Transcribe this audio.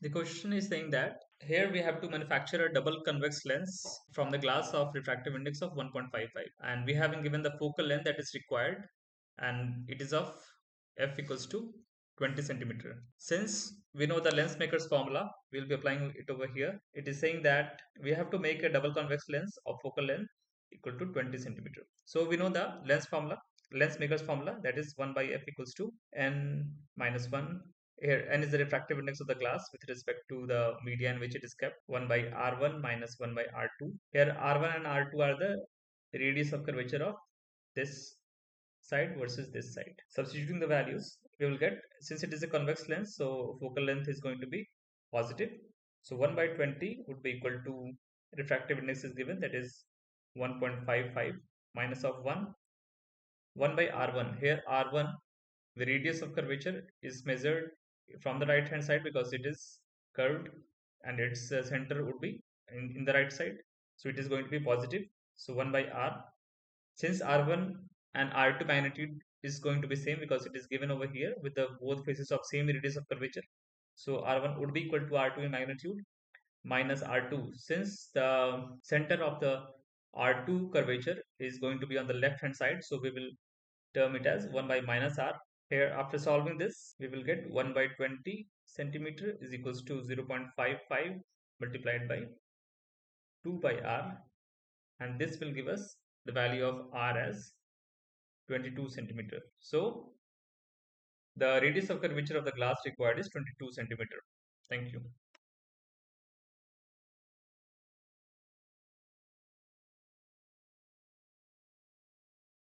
The question is saying that here we have to manufacture a double convex lens from the glass of refractive index of 1.55, and we have been given the focal length that is required, and it is of f equals to 20 centimeter. Since we know the lens maker's formula, we'll be applying it over here. It is saying that we have to make a double convex lens of focal length equal to 20 centimeter. So we know the lens maker's formula, that is 1 by f equals to n minus 1. Here n is the refractive index of the glass with respect to the media in which it is kept, 1 by r1 minus 1 by r2. Here r1 and r2 are the radius of curvature of this side versus this side. Substituting the values, we will get, since it is a convex lens, so focal length is going to be positive. So 1 by 20 would be equal to, refractive index is given, that is 1.55 minus of 1 by r1. Here r1, the radius of curvature is measured from the right hand side because it is curved, and its center would be in the right side. So it is going to be positive. So 1 by r. Since r1 and r2 magnitude is going to be same because it is given over here with the both faces of same radius of curvature. So r1 would be equal to r2 in magnitude minus r2. Since the center of the r2 curvature is going to be on the left hand side, so we will term it as 1 by minus r. Here, after solving this, we will get 1 by 20 centimeter is equals to 0.55 multiplied by 2 by r, and this will give us the value of r as 22 centimeter. So the radius of curvature of the glass required is 22 centimeter. Thank you.